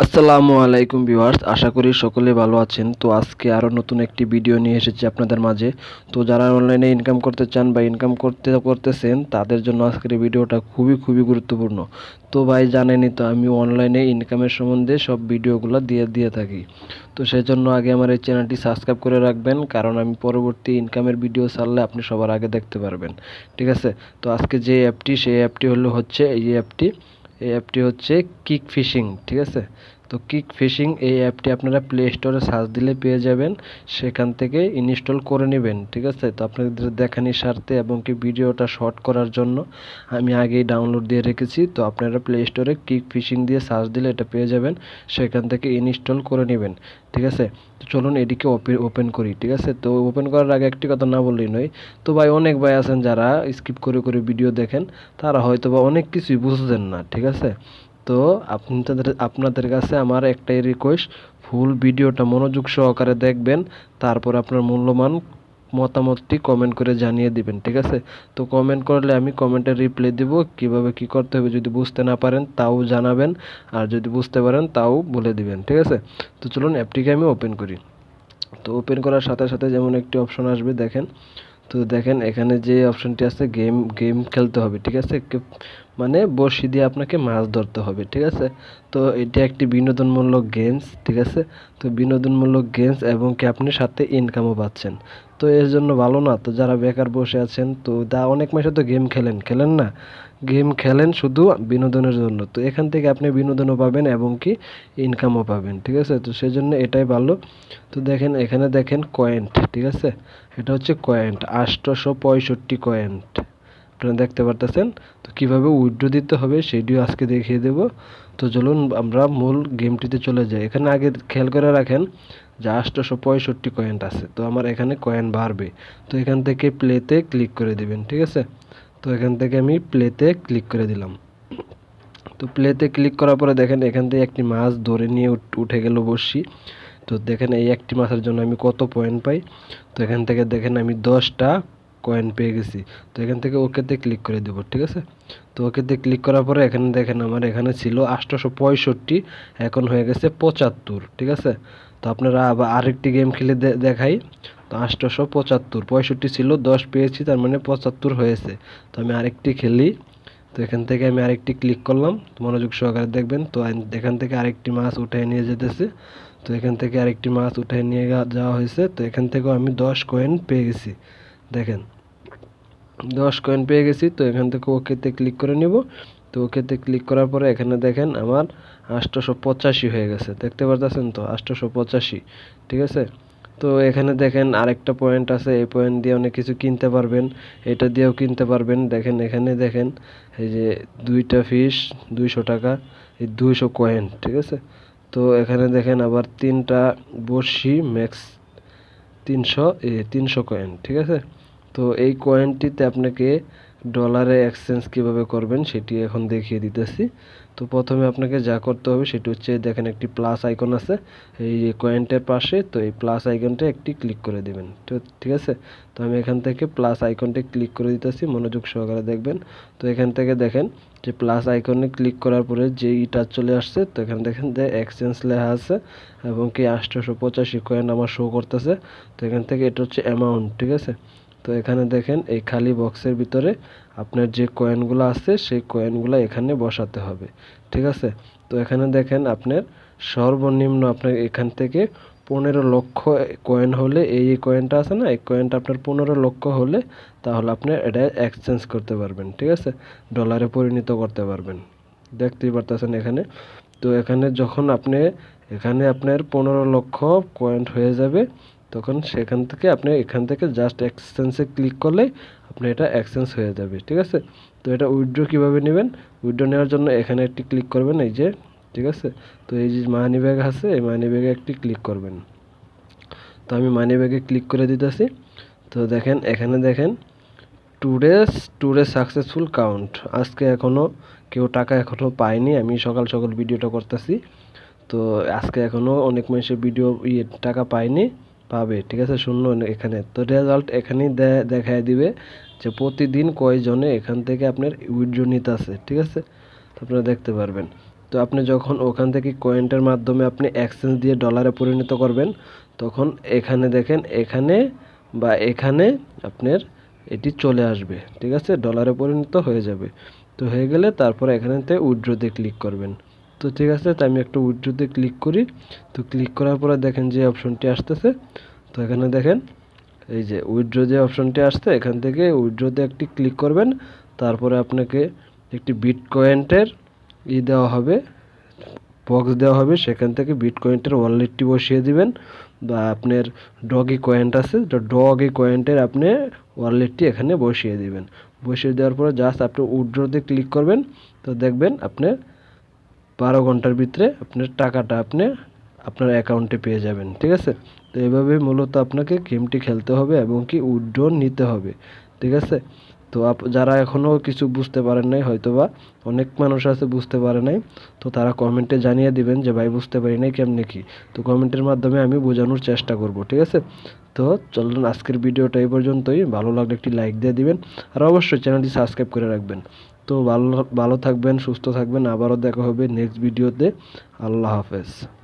আসসালামু আলাইকুম ভিউয়ার্স, আশা করি সকলে ভালো আছেন। তো আজকে আরও নতুন একটি ভিডিও নিয়ে এসেছি আপনাদের মাঝে। তো যারা অনলাইনে ইনকাম করতে চান বা ইনকাম করতেছেন তাদের জন্য আজকের এই ভিডিওটা খুবই গুরুত্বপূর্ণ। তো ভাই জানেনই তো আমি অনলাইনে ইনকামের সম্বন্ধে সব ভিডিওগুলো দিয়ে থাকি। তো সেজন্য আগে আমার এই চ্যানেলটি সাবস্ক্রাইব করে রাখবেন, কারণ আমি পরবর্তী ইনকামের ভিডিও ছাড়লে আপনি সবার আগে দেখতে পারবেন। ঠিক আছে? তো আজকে যে অ্যাপটি, সেই অ্যাপটি হচ্ছে এই অ্যাপটি হচ্ছে কিক ফিশিং। ঠিক আছে? তো কিক ফিশিং এই অ্যাপটি আপনারা প্লে স্টোরে সার্চ দিলে পেয়ে যাবেন, সেখান থেকে ইনস্টল করে নেবেন। ঠিক আছে? তো আপনাদের দেখানোর স্বার্থে এবং কি ভিডিওটা শর্ট করার জন্য আমি আগেই ডাউনলোড দিয়ে রেখেছি। তো আপনারা প্লে স্টোরে কিক ফিশিং দিয়ে সার্চ দিলে এটা পেয়ে যাবেন, সেখান থেকে ইনস্টল করে নেবেন। ঠিক আছে? তো চলুন এটিকে ওপেন করি। ঠিক আছে? তো ওপেন করার আগে একটি কথা না বললেই নয়। তো ভাই অনেক ভাই আছেন যারা স্কিপ করে ভিডিও দেখেন, তারা হয়তো বা অনেক কিছুই বুঝছেন না। ঠিক আছে? তো আপনাদের কাছে আমার একটাই রিকোয়েস্ট, ফুল ভিডিওটা মনোযোগ সহকারে দেখবেন, তারপর আপনার মূল্যবান মতামতটি কমেন্ট করে জানিয়ে দিবেন। ঠিক আছে? তো কমেন্ট করলে আমি কমেন্টে রিপ্লাই দিব। কিভাবে কি করতে হবে যদি বুঝতে না পারেন তাও জানাবেন, আর যদি বুঝতে পারেন তাও বলে দিবেন। ঠিক আছে? তো চলুন অ্যাপটিকে আমি ওপেন করি। তো ওপেন করার সাথে সাথে যেমন একটি অপশন আসবে, দেখেন। তো দেখেন এখানে যে অপশনটি আছে, গেম গেম খেলতে হবে। ঠিক আছে? মানে বড়শি দিয়ে আপনাকে মাছ ধরতে হবে। ঠিক আছে? তো এটা একটি বিনোদনমূলক গেমস। ঠিক আছে? তো বিনোদনমূলক গেমস এবং কি আপনি সাথে ইনকামও পাচ্ছেন। তো এর জন্য ভালো না? তো যারা বেকার বসে আছেন, তো অনেক মাসে তো গেম খেলেন না, গেম খেলেন শুধু বিনোদনের জন্য। তো এখান থেকে আপনি বিনোদনও পাবেন এবং কি ইনকামও পাবেন। ঠিক আছে? তো সেজন্য এটাই ভালো। তো দেখেন এখানে দেখেন কয়েন্ট। ঠিক আছে? এটা হচ্ছে কয়েন্ট, 865 কয়েন্ট আপনারা দেখতে পারতেছেন। তো কিভাবে উইথড্র দিতে হবে সেটিও আজকে দেখিয়ে দেব। তো চলুন আমরা মূল গেমটিতে চলে যাই। এখানে আগে খেয়াল করে রাখেন যে 865 কয়েন্ট আছে, তো আমার এখানে কয়েন বাড়বে। তো এখান থেকে প্লেতে ক্লিক করে দিবেন। ঠিক আছে? তো এখান থেকে আমি প্লেতে ক্লিক করে দিলাম। তো প্লেতে ক্লিক করার পরে দেখেন এখান থেকে একটি মাছ ধরে নিয়ে উঠে গেল বড়শি। তো দেখেন এই একটি মাছের জন্য আমি কত পয়েন্ট পাই। তো এখান থেকে দেখেন আমি 10টা কয়েন পেয়ে গেছি। তো এখান থেকে ওকেতে ক্লিক করে দেব। ঠিক আছে? তো ওকেতে ক্লিক করার পরে এখানে দেখেন আমার এখানে ছিল 865, এখন হয়ে গেছে 75। ঠিক আছে? তো আপনারা আবার আরেকটি গেম খেলে দেখাই। তো 875, 65 ছিল, 10 পেয়েছি, তার মানে 75 হয়েছে। তো আমি আরেকটি খেলি। তো এখান থেকে আমি আরেকটি ক্লিক করলাম, মনোযোগ সহকারে দেখবেন। তো এখান থেকে আরেকটি মাছ উঠে নিয়ে যেতেছে। তো এখান থেকে আরেকটি মাছ উঠে নিয়ে যাওয়া হয়েছে। তো এখান থেকেও আমি 10 কয়েন পেয়ে গেছি। দেখেন 10 কয়েন পেয়ে গেছি। তো এখান থেকে ওকেতে ক্লিক করে নিব। তো ওকেতে ক্লিক করার পরে এখানে দেখেন আমার 885 হয়ে গেছে। দেখতে পারতেছেন তো 885। ঠিক আছে? তো এখানে দেখেন আরেকটা পয়েন্ট আছে, এই পয়েন্ট দিয়ে অনেক কিছু কিনতে পারবেন, এটা দিয়েও কিনতে পারবেন। দেখেন এখানে দেখেন এই যে 2টা ফিশ 200 টাকা, এই 200 কয়েন। ঠিক আছে? তো এখানে দেখেন আবার 3টা বড়শি ম্যাক্স 300 কয়েন। ঠিক আছে? তো এই কয়েনটিতে আপনাকে ডলারে এক্সচেঞ্জ কিভাবে করবেন সেটি এখন দেখিয়ে দিতেছি। তো প্রথমে আপনাকে যা করতে হবে সেটি হচ্ছে, দেখেন একটি প্লাস আইকন আছে এই কয়েনটার পাশে। তো এই প্লাস আইকনটা একটি ক্লিক করে দিবেন। তো ঠিক আছে? তো আমি এখান থেকে প্লাস আইকনটা ক্লিক করে দিতেছি, মনোযোগ সহকারে দেখবেন। তো এখান থেকে দেখেন যে প্লাস আইকনে ক্লিক করার পরে যে ইটা চলে আসছে। তো এখানে দেখেন যে এক্সচেঞ্জ লেখা আছে এবং কি 885 কয়েন আমার শো করতেছে। তো এখান থেকে এটা হচ্ছে অ্যামাউন্ট। ঠিক আছে? তো এখানে দেখেন এই খালি বক্সের ভিতরে আপনার যে কয়েনগুলো আছে সেই কয়েনগুলো এখানে বসাতে হবে। ঠিক আছে? তো এখানে দেখেন আপনার সর্বনিম্ন আপনার এখান থেকে 15 লক্ষ কয়েন হলে, এই কয়েনটা আছে না, এই কয়েনটা আপনার 15 লক্ষ হলে তাহলে আপনি এটা এক্সচেঞ্জ করতে পারবেন। ঠিক আছে? ডলারে পরিণত করতে পারবেন। দেখতেই পারতেছেন এখানে। তো এখানে যখন আপনি এখানে আপনার 15 লক্ষ কয়েন হয়ে যাবে, তখন সেখান থেকে আপনি এখান থেকে জাস্ট এক্সচেঞ্জে ক্লিক করলেই আপনি এটা এক্সচেঞ্জ হয়ে যাবে। ঠিক আছে? তো এটা উইথড্র কীভাবে নেবেন, উইথড্র নেওয়ার জন্য এখানে একটি ক্লিক করবেন, এই যে। ঠিক আছে? তো এই যে মানি ব্যাগ আছে, এই মানি ব্যাগে একটি ক্লিক করবেন। তো আমি মানি ব্যাগে ক্লিক করে দিতেছি। তো দেখেন এখানে দেখেন টুডে সাকসেসফুল কাউন্ট, আজকে এখনও কেউ টাকা এখনও পায়নি। আমি সকাল সকাল ভিডিওটা করতেছি। তো আজকে এখনও অনেক মানুষের ভিডিও টাকা পায়নি, পাবে। ঠিক আছে? শূন্য এখানে। তো রেজাল্ট এখানেই দেখায় দিবে যে প্রতিদিন কয়জনে এখান থেকে আপনার উইথড্র নিতে আছে। ঠিক আছে? তো আপনারা দেখতে পারবেন। তো আপনি যখন ওখান থেকে কয়েনটার মাধ্যমে আপনি এক্সচেঞ্জ দিয়ে ডলারে পরিণত করবেন, তখন এখানে দেখেন, এখানে বা এখানে আপনার এটি চলে আসবে, ঠিক আছে, ডলারে পরিণত হয়ে যাবে। তো হয়ে গেলে তারপরে এখানেতে উইথড্রতে ক্লিক করবেন। তো ঠিক আছে, তো আমি একটা উইথড্রতে ক্লিক করি। তো ক্লিক করার পরে দেখেন যে অপশনটি আসতেছে। তো এখানে দেখেন এই যে উইথড্র যে অপশনটি আসছে, এখান থেকে উইথড্রতে একটি ক্লিক করবেন। তারপরে আপনাকে একটি বিটকয়েনের দেওয়া হবে, বক্স দেওয়া হবে, সেখান থেকে বিটকয়েনটার ওয়ালেটটি বসিয়ে দিবেন, বা আপনার ডগি কয়েনটা আছে, তো ডগি কয়েনটার আপনি ওয়ালেটটি এখানে বসিয়ে দিবেন। বসিয়ে দেওয়ার পরে জাস্ট আপনি উইথড্রতে ক্লিক করবেন। তো দেখবেন আপনি 12 ঘন্টার ভিতরে আপনার টাকাটা আপনি আপনার অ্যাকাউন্টে পেয়ে যাবেন, ঠিক আছে। তো এইভাবে মূলত আপনাকে গেমটি খেলতে হবে এবং কি উইথড্র নিতে হবে, ঠিক আছে। তো যারা এখনও কিছু বুঝতে পারেন নাই, হয়তোবা অনেক মানুষ আছে বুঝতে পারে নাই, তো তারা কমেন্টে জানিয়ে দিবেন যে ভাই বুঝতে পারি নাই কেমনে কি। তো কমেন্টের মাধ্যমে আমি বোঝানোর চেষ্টা করব, ঠিক আছে। তো চলুন আজকের ভিডিওটা এই পর্যন্তই। ভালো লাগলে একটি লাইক দিয়ে দিবেন, আর অবশ্যই চ্যানেলটি সাবস্ক্রাইব করে রাখবেন। তো ভালো ভালো থাকবেন, সুস্থ থাকবেন। আবারও দেখা হবে নেক্সট ভিডিওতে। আল্লাহ হাফেজ।